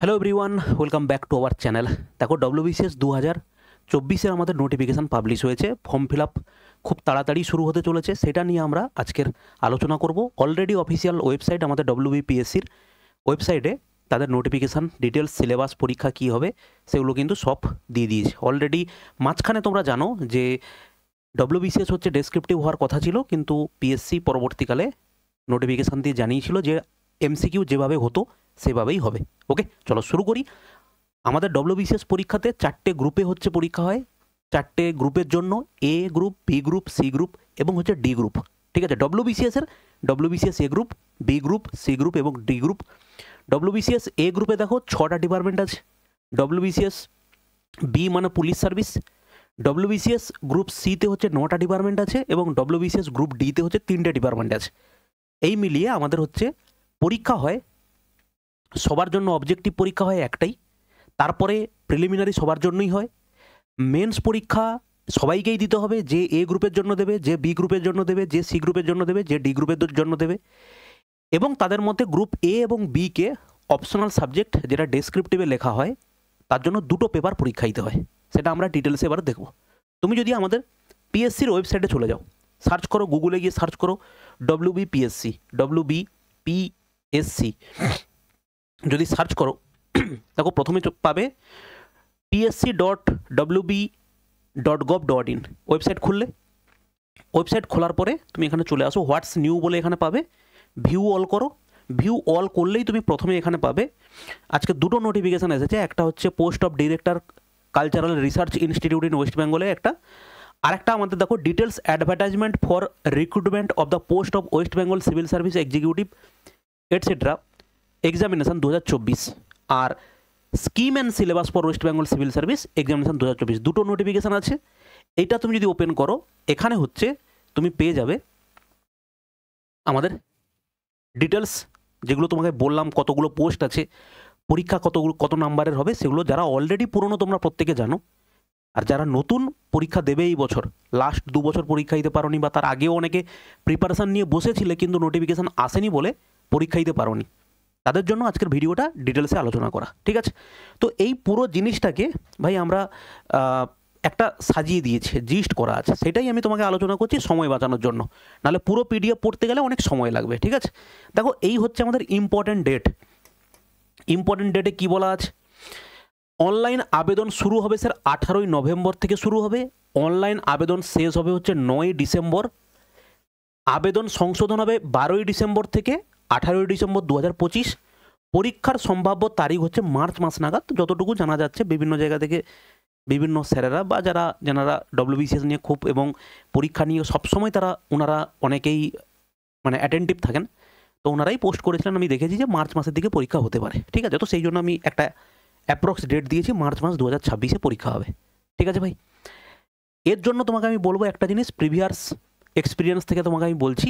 Hello everyone, welcome back to our channel. দেখো, WBCS 2024-এর আমাদের notification publish হয়েছে। Form fill up খুব তাড়াতাড়ি শুরু হতে চলেছে, সেটা নিয়ে আমরা আজকের আলোচনা করব। অলরেডি অফিসিয়াল ওয়েবসাইট আমাদের ডব্লিউবিপিএসসির ওয়েবসাইটে তাদের নোটিফিকেশান ডিটেলস, সিলেবাস, পরীক্ষা কী হবে সেগুলো কিন্তু সব দিয়ে দিয়েছে অলরেডি। মাঝখানে তোমরা জানো যে ডব্লিউবিসিএস হচ্ছে ডেসক্রিপটিভ হওয়ার কথা ছিল, কিন্তু পিএসসি পরবর্তীকালে নোটিফিকেশান দিয়ে জানিয়েছিল যে এমসিকিউ যেভাবে হতো সেভাবেই হবে। ওকে, চলো শুরু করি। আমাদের ডব্লিউবিসিএস পরীক্ষাতে 4টে গ্রুপে হচ্ছে পরীক্ষা হয়। 4টে গ্রুপের জন্য A group, B group, C group এবং হচ্ছে ডি গ্রুপ। ঠিক আছে, WBCS A group, B group, C group এবং ডি গ্রুপ। ডব্লিউবিসিএস এ গ্রুপে দেখো 6টা ডিপার্টমেন্ট আছে। ডব্লিউবিসিএস বি মানে পুলিশ সার্ভিস। ডব্লিউবিসিএস গ্রুপ সিতে হচ্ছে 9টা ডিপার্টমেন্ট আছে এবং ডব্লিউবিসিএস গ্রুপ ডিতে হচ্ছে 3টে ডিপার্টমেন্ট আছে। এই মিলিয়ে আমাদের হচ্ছে পরীক্ষা হয় সবার জন্য, অবজেক্টিভ পরীক্ষা হয় একটাই, তারপরে প্রিলিমিনারি সবার জন্যই হয়। মেন্স পরীক্ষা সবাইকেই দিতে হবে, যে এ গ্রুপের জন্য দেবে, যে বি গ্রুপের জন্য দেবে, যে সি গ্রুপের জন্য দেবে, যে ডি গ্রুপের জন্য দেবে। এবং তাদের মধ্যে গ্রুপ এ এবং বিকে অপশনাল সাবজেক্ট যেটা ডেসক্রিপটিভে লেখা হয় তার জন্য 2টো পেপার পরীক্ষা দিতে হয়। সেটা আমরা ডিটেলসে এবার দেখব। তুমি যদি আমাদের পিএসসির ওয়েবসাইটে চলে যাও, সার্চ করো, গুগলে গিয়ে সার্চ করো ডব্লিউবিপিএসসি। যদি সার্চ করো, দেখো প্রথমে পাবে psc.wb.gov.in ওয়েবসাইট। ওয়েবসাইট খোলার পরে তুমি এখানে চলে আসো, হোয়াটস নিউ বলে এখানে পাবে। ভিউ অল করো। ভিউ অল করলেই তুমি প্রথমে এখানে পাবে আজকে 2টো নোটিফিকেশান এসেছে। একটা হচ্ছে post of director cultural research institute in West বেঙ্গলে একটা, আর একটা আমাদের দেখো details advertisement for recruitment of the post of West Bengal civil service executive etcetera examination 2024 আর scheme and syllabus for West Bengal civil service examination 2024, 2টো নোটিফিকেশান আছে। এইটা তুমি যদি ওপেন করো, এখানে হচ্ছে তুমি পেয়ে যাবে আমাদের ডিটেলস, যেগুলো তোমাকে বললাম কতগুলো পোস্ট আছে, পরীক্ষা কত নাম্বারের হবে সেগুলো। যারা অলরেডি পুরনো তোমরা প্রত্যেকে জানো, আর যারা নতুন পরীক্ষা দেবে এই বছর, লাস্ট 2 বছর পরীক্ষা দিতে পারোনি বা তার আগেও অনেকে প্রিপারেশান নিয়ে বসেছিলে কিন্তু নোটিফিকেশান আসেনি বলে পরীক্ষা দিতে পারোনি, তাদের জন্য আজকের ভিডিওটা ডিটেলসে আলোচনা করা। ঠিক আছে, তো এই পুরো জিনিসটাকে ভাই আমরা একটা সাজিয়ে দিয়েছে, জিস্ট করা আছে, সেটাই আমি তোমাকে আলোচনা করছি সময় বাঁচানোর জন্য, নাহলে পুরো পিডিএফ পড়তে গেলে অনেক সময় লাগবে। ঠিক আছে, দেখো এই হচ্ছে আমাদের ইম্পর্ট্যান্ট ডেট। ইম্পর্ট্যান্ট ডেটে কী বলা আছে? অনলাইন আবেদন শুরু হবে স্যার 18ই নভেম্বর থেকে শুরু হবে। অনলাইন আবেদন শেষ হবে হচ্ছে 9ই ডিসেম্বর। আবেদন সংশোধন হবে 12ই ডিসেম্বর থেকে 18ই ডিসেম্বর 2025। পরীক্ষার সম্ভাব্য তারিখ হচ্ছে মার্চ মাস নাগাদ, যতটুকু জানা যাচ্ছে বিভিন্ন জায়গা থেকে বিভিন্ন স্যারেরা বা যারা ডব্লিউবিসিএস নিয়ে খুব এবং পরীক্ষা নিয়ে সবসময় ওনারা অনেকেই মানে অ্যাটেন্টিভ থাকেন, তো ওনারাই পোস্ট করেছিলেন, আমি দেখেছি যে মার্চ মাসের দিকে পরীক্ষা হতে পারে। ঠিক আছে, তো সেই জন্য আমি একটা অ্যাপ্রক্স ডেট দিয়েছি, মার্চ মাস 2026-এ পরীক্ষা হবে। ঠিক আছে ভাই, এর জন্য তোমাকে আমি বলবো একটা জিনিস, প্রিভিয়াস এক্সপিরিয়েন্স থেকে তোমাকে আমি বলছি,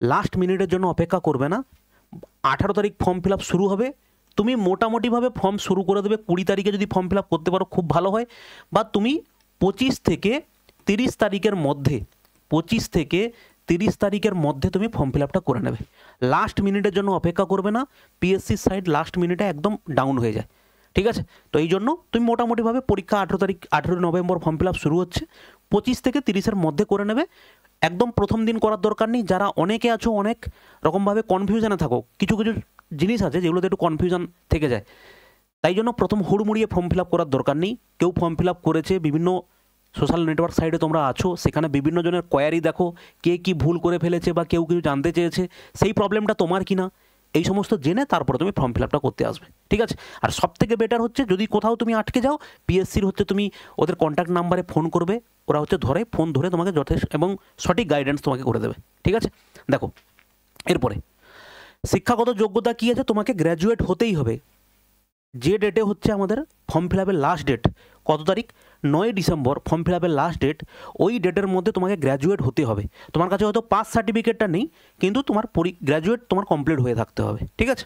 লাস্ট মিনিটের জন্য অপেক্ষা করবে না। 18 তারিখ ফর্ম ফিল আপ শুরু হবে, তুমি মোটামুটিভাবে ফর্ম শুরু করে দেবে 20 তারিখে। যদি ফর্ম ফিল আপ করতে পারো খুব ভালো হয়, বা তুমি 25 থেকে 30 তারিখের মধ্যে 25 থেকে 30 তারিখের মধ্যে তুমি ফর্ম ফিল আপটা করে নেবে। লাস্ট মিনিটের জন্য অপেক্ষা করবে না, পিএসসির সাইড লাস্ট মিনিটে একদম ডাউন হয়ে যায়। ঠিক আছে, তো এই জন্য তুমি মোটামুটিভাবে পরীক্ষা 18 নভেম্বর ফর্ম ফিল আপ শুরু হচ্ছে, 25 থেকে 30-এর মধ্যে করে নেবে। একদম প্রথম দিন করার দরকার নেই। যারা অনেকে আছো অনেক রকমভাবে কনফিউশনে থাকো, কিছু কিছু জিনিস আছে যেগুলোতে একটু কনফিউশন থেকে যায়, তাই জন্য প্রথম হুড়মুড়িয়ে ফর্ম ফিল আপ করার দরকার নেই। কেউ ফর্ম ফিল আপ করেছে, বিভিন্ন সোশ্যাল নেটওয়ার্ক সাইটে তোমরা আছো, সেখানে বিভিন্ন জনের কোয়ারি দেখো, কে কি ভুল করে ফেলেছে বা কেউ কিছু জানতে চেয়েছে, সেই প্রবলেমটা তোমার কিনা এই সমস্ত জেনে তারপরে তুমি ফর্ম ফিল আপটা করতে আসবে। ঠিক আছে, আর সবথেকে বেটার হচ্ছে যদি কোথাও তুমি আটকে যাও, পিএসসির হচ্ছে তুমি ওদের কন্ট্যাক্ট নাম্বারে ফোন করবে, ওরা হচ্ছে ফোন ধরে তোমাকে যথেষ্ট এবং সঠিক গাইডেন্স তোমাকে করে দেবে। ঠিক আছে, দেখো এরপরে শিক্ষাগত যোগ্যতা কী আছে, তোমাকে গ্র্যাজুয়েট হতেই হবে। যে ডেটে হচ্ছে আমাদের ফর্ম ফিল আপের লাস্ট ডেট, কত তারিখ? 9ই ডিসেম্বর ফর্ম ফিল আপের লাস্ট ডেট। ওই ডেটের মধ্যে তোমাকে গ্র্যাজুয়েট হতে হবে। তোমার কাছে হয়তো পাস সার্টিফিকেটটা নেই, কিন্তু তোমার গ্র্যাজুয়েট তোমার কমপ্লিট হয়ে থাকতে হবে। ঠিক আছে,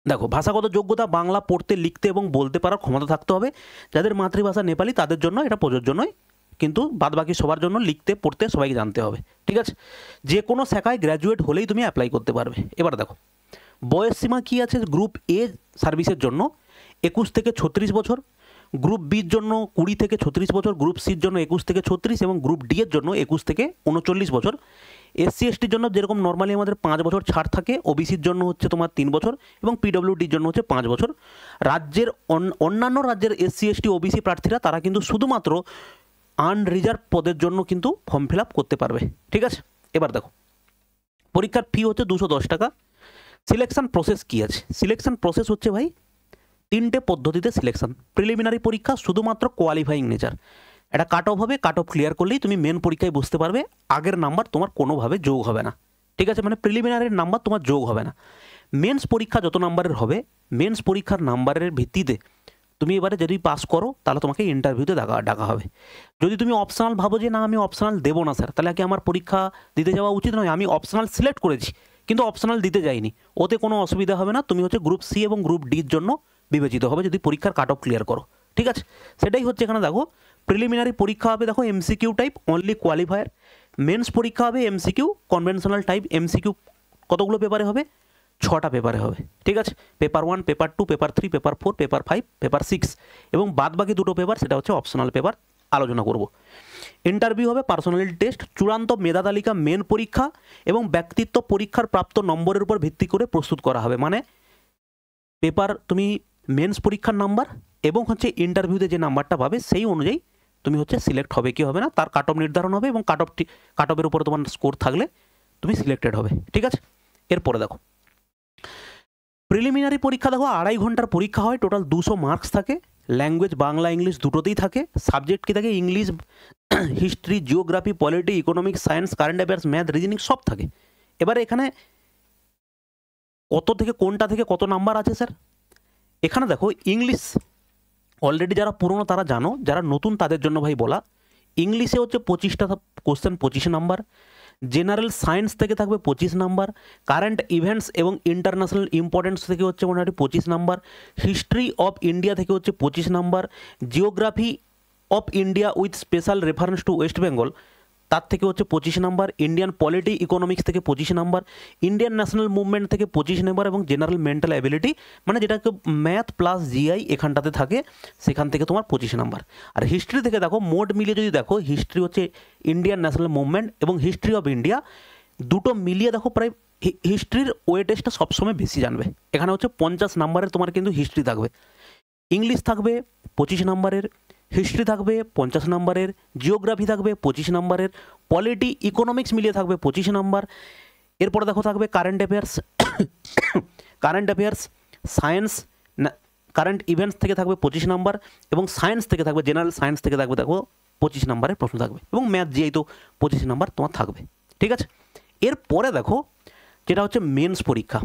দেখো ভাষাগত যোগ্যতা বাংলা পড়তে, লিখতে এবং বলতে পারার ক্ষমতা থাকতে হবে। যাদের মাতৃভাষা নেপালি তাদের জন্য এটা প্রযোজ্য নয়, কিন্তু বাদবাকি সবার জন্য লিখতে পড়তে সবাইকে জানতে হবে। ঠিক আছে, যে কোনো শাখায় গ্র্যাজুয়েট হলেই তুমি অ্যাপ্লাই করতে পারবে। এবার দেখো বয়স সীমা কী আছে, গ্রুপ এ সার্ভিসের জন্য 21 থেকে 36 বছর, গ্রুপ বির জন্য 20 থেকে 36 বছর, গ্রুপ সির জন্য 21 থেকে 36 এবং গ্রুপ ডি এর জন্য 21 থেকে 39 বছর। এসসি এসটির জন্য যেরকম নর্মালি আমাদের 5 বছর ছাড় থাকে, ওবিসির জন্য হচ্ছে তোমার 3 বছর এবং পিডব্লিউডির জন্য হচ্ছে 5 বছর। রাজ্যের অন্যান্য রাজ্যের এসসি এসটি ওবিসি প্রার্থীরা তারা কিন্তু শুধুমাত্র আনরিজার্ভ পদের জন্য কিন্তু ফর্ম ফিল আপ করতে পারবে। ঠিক আছে, এবার দেখো পরীক্ষার ফি হচ্ছে 210 টাকা। সিলেকশন প্রসেস কী আছে? সিলেকশন প্রসেস হচ্ছে ভাই 3টে পদ্ধতিতে সিলেকশন। প্রিলিমিনারি পরীক্ষা শুধুমাত্র কোয়ালিফাইং নেচার, এটা কাট অফ হবে, কাট অফ ক্লিয়ার করলেই তুমি মেন পরীক্ষায় বুঝতে পারবে আগের নাম্বার তোমার কোনোভাবে যোগ হবে না। ঠিক আছে, মানে প্রিলিমিনারির নাম্বার তোমার যোগ হবে না। মেন্স পরীক্ষা যত নাম্বারের হবে, মেন্স পরীক্ষার নাম্বারের ভিত্তিতে তুমি এবারে যদি পাস করো তাহলে তোমাকে ইন্টারভিউতে ডাকা হবে। যদি তুমি অপশনাল ভাবো যে না আমি অপশনাল দেবো না স্যার, তাহলে কি আমার পরীক্ষা দিতে যাওয়া উচিত নয়? আমি অপশনাল সিলেক্ট করেছি কিন্তু অপশনাল দিতে যাইনি, ওতে কোনো অসুবিধা হবে না। তুমি হচ্ছে গ্রুপ সি এবং গ্রুপ ডির জন্য বিবেচিত হবে যদি পরীক্ষার কাট অফ ক্লিয়ার করো। ঠিক আছে, সেটাই হচ্ছে এখানে দেখো প্রিলিমিনারি পরীক্ষা হবে দেখো MCQ type only qualifier. Mains পরীক্ষা হবে এমসিকিউ কনভেনশনাল টাইপ। এমসিকিউ কতগুলো পেপারে হবে? 6টা পেপারে হবে। ঠিক আছে, paper 1, paper 2, paper 3, paper 4, paper 5, paper 6 এবং বাদ বাকি 2টো পেপার সেটা হচ্ছে অপশনাল পেপার, আলোচনা করব। ইন্টারভিউ হবে পার্সোনালিটি টেস্ট, চূড়ান্ত মেধা তালিকা মেন পরীক্ষা এবং ব্যক্তিত্ব পরীক্ষার প্রাপ্ত নম্বরের উপর ভিত্তি করে প্রস্তুত করা হবে। মানে পেপার তুমি মেন্স পরীক্ষার নাম্বার এবং হচ্ছে ইন্টারভিউতে যে নাম্বারটা পাবে সেই অনুযায়ী তুমি হচ্ছে সিলেক্ট হবে কি হবে না তার কাট অফ নির্ধারণ হবে এবং কাট অফের উপরে তোমার স্কোর থাকলে তুমি সিলেক্টেড হবে। ঠিক আছে, এরপরে দেখো প্রিলিমিনারি পরীক্ষা দেখো 2.5 ঘন্টার পরীক্ষা হয়, টোটাল 200 মার্কস থাকে। ল্যাঙ্গুয়েজ বাংলা ইংলিশ দুটোতেই থাকে। সাবজেক্ট কি থাকে? English, history, geography, polity, economics, science, current affairs, math, reasoning সব থাকে। এবারে এখানে কত থেকে কোনটা থেকে কত নাম্বার আছে স্যার? এখানে দেখো ইংলিশ অলরেডি যারা পুরনো তারা জানো, যারা নতুন তাদের জন্য ভাই বলা। ইংলিশে হচ্ছে 25টা কোশ্চেন 25 নাম্বার, জেনারেল সায়েন্স থেকে থাকবে 25 নাম্বার, কারেন্ট ইভেন্টস এবং ইন্টারন্যাশনাল ইম্পর্টেন্স থেকে হচ্ছে মোটামুটি 25 নাম্বার, হিস্ট্রি অফ ইন্ডিয়া থেকে হচ্ছে 25 number, geography of India with special reference to West Bengal তার থেকে হচ্ছে 25 নাম্বার, ইন্ডিয়ান পলিটি ইকোনমিক্স থেকে 25 নাম্বার, ইন্ডিয়ান ন্যাশনাল মুভমেন্ট থেকে 25 নাম্বার এবং জেনারেল মেন্টাল অ্যাবিলিটি মানে যেটাকে ম্যাথ প্লাস জিআই এখানটাতে থাকে সেখান থেকে তোমার 25 নাম্বার। আর হিস্ট্রি থেকে দেখো মোট মিলিয়ে যদি দেখো হিস্ট্রি হচ্ছে ইন্ডিয়ান ন্যাশনাল মুভমেন্ট এবং হিস্ট্রি অফ ইন্ডিয়া দুটো মিলিয়ে দেখো প্রায় হিস্ট্রির ওয়েটেজটা সবসময় বেশি জানবে। এখানে হচ্ছে 50 নাম্বারের তোমার কিন্তু হিস্ট্রি থাকবে, ইংলিশ থাকবে 25 নাম্বারের, হিস্ট্রি থাকবে 50 নাম্বারের, জিওগ্রাফি থাকবে 25 নাম্বারের, পলিটি ইকোনমিক্স মিলিয়ে থাকবে 25 নাম্বার। এরপরে দেখো থাকবে current affairs, science, current events থেকে থাকবে 25 নাম্বার এবং সায়েন্স থেকে থাকবে জেনারেল সায়েন্স থেকে থাকবে দেখো 25 নাম্বারের প্রশ্ন থাকবে এবং ম্যাথ জিআই তো 25 নাম্বার তোমার থাকবে। ঠিক আছে, এরপরে দেখো যেটা হচ্ছে মেন্স পরীক্ষা।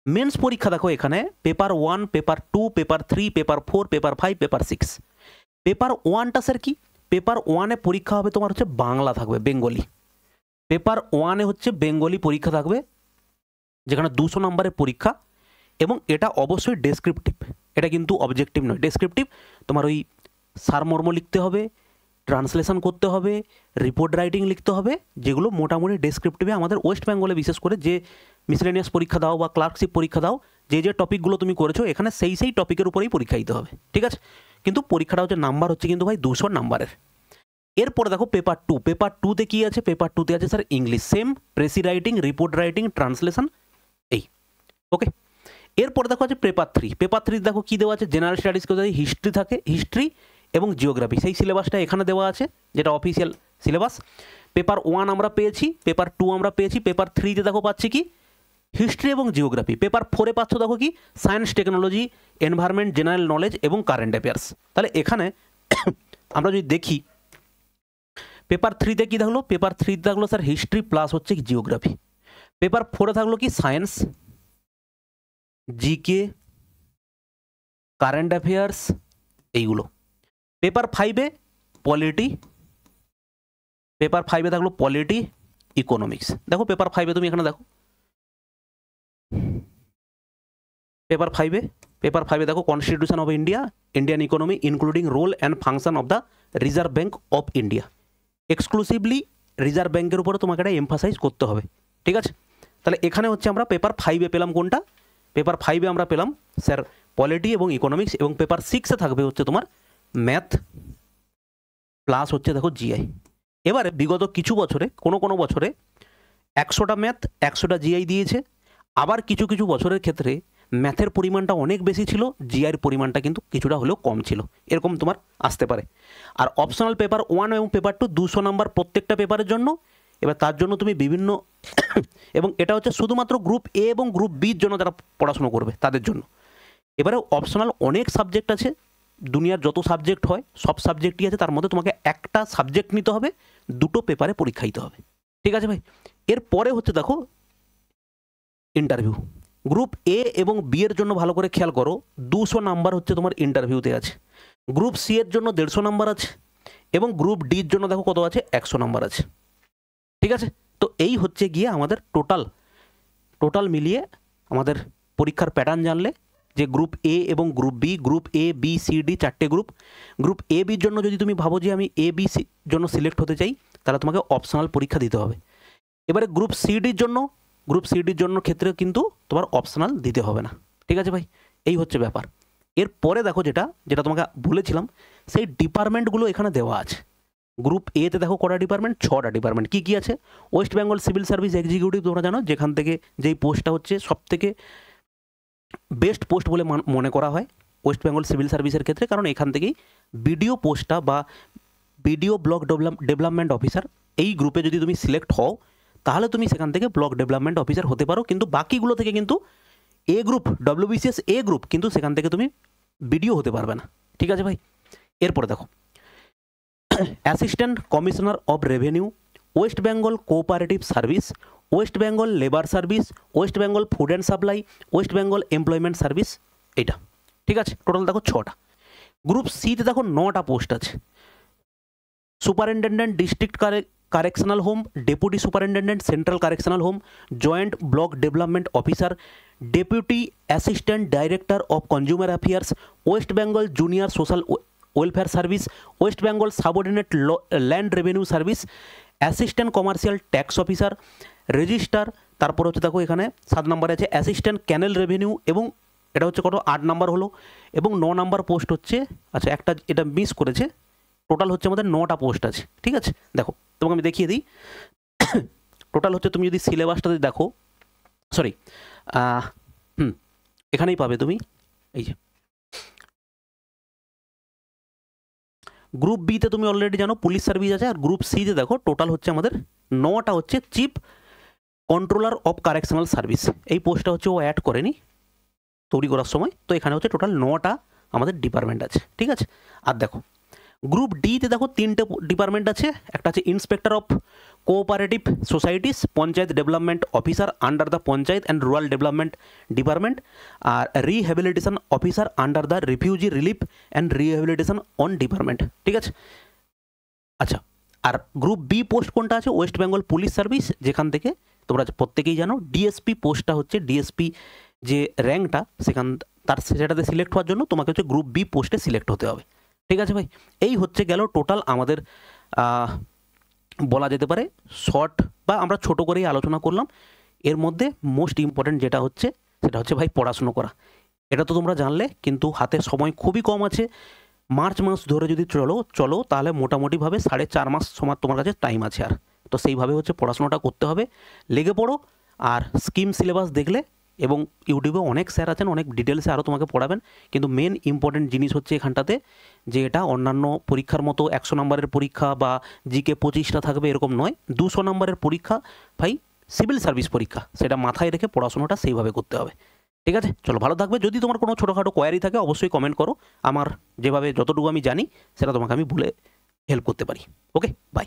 মেন্স পরীক্ষা দেখো এখানে paper 1, paper 2, paper 3, paper 4, paper 5, paper 6। Paper 1টা স্যার কি? পেপার 1-এ পরীক্ষা হবে তোমার হচ্ছে বাংলা থাকবে, বেঙ্গলি। পেপার 1-এ হচ্ছে বেঙ্গলি পরীক্ষা থাকবে যেখানে 200 নম্বরের পরীক্ষা এবং এটা অবশ্যই ডেসক্রিপটিভ, এটা কিন্তু অবজেক্টিভ নয়। ডেসক্রিপটিভ তোমার ওই সারমর্ম লিখতে হবে, ট্রান্সলেশন করতে হবে, রিপোর্ট রাইটিং লিখতে হবে, যেগুলো মোটামুটি ডেসক্রিপটিভে আমাদের ওয়েস্ট বেঙ্গলে বিশেষ করে যে মিসলেনিয়াস পরীক্ষা দাও বা ক্লার্কশিপ পরীক্ষা দাও যে টপিকগুলো তুমি করেছো এখানে সেই টপিকের উপরেই পরীক্ষা দিতে হবে। ঠিক আছে, কিন্তু পরীক্ষাটা হচ্ছে নাম্বার হচ্ছে কিন্তু ভাই 200 নাম্বারের। এরপরে দেখো পেপার 2, পেপার 2-তে কী আছে? পেপার 2-তে আছে sir English, same precis writing, report writing, translation এই। ওকে, এরপরে দেখো আছে পেপার 3। পেপার 3 দেখো কী দেওয়া আছে? জেনারেল স্টাডিজ করে হিস্ট্রি থাকে, হিস্ট্রি এবং জিওগ্রাফি সেই সিলেবাসটা এখানে দেওয়া আছে যেটা অফিসিয়াল সিলেবাস। পেপার 1 আমরা পেয়েছি, পেপার 2 আমরা পেয়েছি, পেপার 3-তে দেখো পাচ্ছি কি? হিস্ট্রি এবং জিওগ্রাফি। পেপার 4-এ পাচ্ছ দেখো কি? Science, technology, environment, general knowledge এবং কারেন্ট অ্যাফেয়ার্স। তাহলে এখানে আমরা যদি দেখি পেপার 3-তে কী থাকলো? পেপার 3-তে থাকলো স্যার হিস্ট্রি প্লাস হচ্ছে জিওগ্রাফি। পেপার 4-এ থাকলো কি? সায়েন্স, জিকে, কারেন্ট অ্যাফেয়ার্স এইগুলো। পেপার 5-এ পলিটি, পেপার 5-এ থাকলো পলিটি ইকোনমিক্স। দেখো পেপার 5-এ তুমি এখানে দেখো পেপার 5-এ দেখো constitution of India, Indian economy including role and function of the reserve bank of India. Exclusively reserve ব্যাঙ্কের উপরে তোমাকে এটা এমফাসাইজ করতে হবে। ঠিক আছে, তাহলে এখানে হচ্ছে আমরা পেপার 5-এ পেলাম কোনটা, পেপার 5-এ আমরা পেলাম স্যার পলিটি এবং ইকোনমিক্স, এবং পেপার 6-এ থাকবে হচ্ছে তোমার ম্যাথ প্লাস হচ্ছে দেখো জিআই। এবারে বিগত কিছু বছরে কোনো বছরে 100টা ম্যাথ 100টা জিআই দিয়েছে, আবার কিছু কিছু বছরের ক্ষেত্রে ম্যাথের পরিমাণটা অনেক বেশি ছিল, জিআইয়ের পরিমাণটা কিন্তু কিছুটা হলেও কম ছিল, এরকম তোমার আসতে পারে। আর অপশনাল পেপার 1 এবং পেপার 2 200 নাম্বার প্রত্যেকটা পেপারের জন্য। এবার তার জন্য তুমি বিভিন্ন এবং এটা হচ্ছে শুধুমাত্র গ্রুপ এ এবং গ্রুপ বির জন্য যারা পড়াশুনো করবে তাদের জন্য। এবারে অপশনাল অনেক সাবজেক্ট আছে, দুনিয়ার যত সাবজেক্ট হয় সব সাবজেক্টই আছে, তার মধ্যে তোমাকে একটা সাবজেক্ট নিতে হবে, 2টো পেপারে পরীক্ষা দিতে হবে। ঠিক আছে ভাই। এরপরে হচ্ছে দেখো ইন্টারভিউ। গ্রুপ এ এবং বি এর জন্য ভালো করে খেয়াল করো, 200 নাম্বার হচ্ছে তোমার ইন্টারভিউতে আছে। গ্রুপ সি এর জন্য 150 নাম্বার আছে, এবং গ্রুপ ডির জন্য দেখো কত আছে, 100 নাম্বার আছে। ঠিক আছে, তো এই হচ্ছে গিয়ে আমাদের টোটাল মিলিয়ে আমাদের পরীক্ষার প্যাটার্ন জানলে যে গ্রুপ এ এবং group B, group A B C D 4টে গ্রুপ এ বির জন্য যদি তুমি ভাবো যে আমি এ বি সি জন্য সিলেক্ট হতে চাই, তাহলে তোমাকে অপশনাল পরীক্ষা দিতে হবে। এবারে গ্রুপ সিডির জন্য ক্ষেত্রে কিন্তু তোমার অপশনাল দিতে হবে না। ঠিক আছে ভাই, এই হচ্ছে ব্যাপার। এরপরে দেখো যেটা তোমাকে বলেছিলাম, সেই ডিপার্টমেন্টগুলো এখানে দেওয়া আছে। গ্রুপ এতে দেখো কটা ডিপার্টমেন্ট, 6টা ডিপার্টমেন্ট। কী কী আছে? West Bengal civil service executive, তোমরা জানো যেখান থেকে যেই পোস্টটা হচ্ছে সবথেকে বেস্ট পোস্ট বলে মনে করা হয় ওয়েস্ট বেঙ্গল সিভিল সার্ভিসের ক্ষেত্রে, কারণ এখান থেকেই বিডিও পোস্টটা বা বিডিও ব্লক ডেভেলপমেন্ট অফিসার, এই গ্রুপে যদি তুমি সিলেক্ট হও তাহলে তুমি সেখান থেকে ব্লক ডেভেলপমেন্ট অফিসার হতে পারো। কিন্তু বাকিগুলো থেকে কিন্তু এ গ্রুপ, ডব্লিউবিসিএস এ গ্রুপ, কিন্তু সেখান থেকে তুমি বিডিও হতে পারবে না। ঠিক আছে ভাই। এরপরে দেখো assistant commissioner of revenue, West Bengal cooperative service, West Bengal labour service, West Bengal food and supply, West Bengal employment service, এটা। ঠিক আছে, টোটাল দেখো 6টা। গ্রুপ সিতে দেখো 9টা পোস্ট আছে। Superintendent district correctional home, deputy superintendent central correctional home, joint block development officer, deputy assistant director of consumer affairs, West Bengal junior social welfare service, West Bengal subordinate land revenue service, assistant commercial tax officer, registrar. তারপর হচ্ছে দেখো এখানে 7 নম্বরে আছে assistant ক্যানেল revenue, এবং এটা হচ্ছে কত 8 নাম্বার হলো। এবং 9 নাম্বার পোস্ট হচ্ছে, আচ্ছা একটা এটা মিস করেছে, টোটাল হচ্ছে আমাদের 9টা পোস্ট আছে। ঠিক আছে, দেখো তোমাকে আমি দেখিয়ে দিই। টোটাল হচ্ছে তুমি যদি সিলেবাসটা দেখো, সরি এখানেই পাবে তুমি, এই যে গ্রুপ বিতে তুমি অলরেডি জানো পুলিশ সার্ভিস আছে। আর গ্রুপ সিতে দেখো টোটাল হচ্ছে আমাদের 9টা হচ্ছে chief controller of correctional service, এই পোস্টটা হচ্ছে ও অ্যাড করেনি তৈরি করার সময়। তো এখানে হচ্ছে টোটাল 9টা আমাদের ডিপার্টমেন্ট আছে। ঠিক আছে, আর দেখো গ্রুপ ডিতে দেখো 3টে ডিপার্টমেন্ট আছে। একটা আছে inspector of cooperative societies, panchayat development officer under the panchayat and rural development department, আর rehabilitation officer under the refugee relief and rehabilitation on department. ঠিক আছে, আচ্ছা। আর গ্রুপ বি পোস্ট কোনটা আছে? ওয়েস্ট বেঙ্গল পুলিশ সার্ভিস, যেখান থেকে তোমরা প্রত্যেকেই জানো ডিএসপি পোস্টটা হচ্ছে, ডিএসপি যে র্যাঙ্কটা সেটাতে সিলেক্ট হওয়ার জন্য তোমাকে হচ্ছে গ্রুপ বি পোস্টে সিলেক্ট হতে হবে। ঠিক আছে ভাই, এই হচ্ছে গেল টোটাল আমাদের বলা যেতে পারে শর্ট বা আমরা ছোট করেই আলোচনা করলাম। এর মধ্যে মোস্ট ইম্পর্টেন্ট যেটা হচ্ছে সেটা হচ্ছে ভাই পড়াশুনো করা। এটা তো তোমরা জানলে, কিন্তু হাতে সময় খুবই কম আছে। মার্চ মাস ধরে যদি চলো তাহলে মোটামুটিভাবে 4.5 মাস সময় তোমার কাছে টাইম আছে। আর তো সেইভাবে হচ্ছে পড়াশোনাটা করতে হবে, লেগে পড়ো। আর স্কিম সিলেবাস দেখলে, এবং ইউটিউবে অনেক স্যার আছেন, অনেক ডিটেলসে আরও তোমাকে পড়াবেন। কিন্তু মেন ইম্পর্টেন্ট জিনিস হচ্ছে এখানটাতে যে এটা অন্যান্য পরীক্ষার মতো 100 নম্বরের পরীক্ষা বা জিকে 25টা থাকবে এরকম নয়। 200 নম্বরের পরীক্ষা ভাই, সিভিল সার্ভিস পরীক্ষা, সেটা মাথায় রেখে পড়াশোনাটা সেইভাবে করতে হবে। ঠিক আছে, চলো ভালো থাকবে। যদি তোমার কোনো ছোটোখাটো কোয়ারি থাকে অবশ্যই কমেন্ট করো, আমার যেভাবে যতটুকু আমি জানি সেটা তোমাকে আমি বলে হেল্প করতে পারি। ওকে, বাই।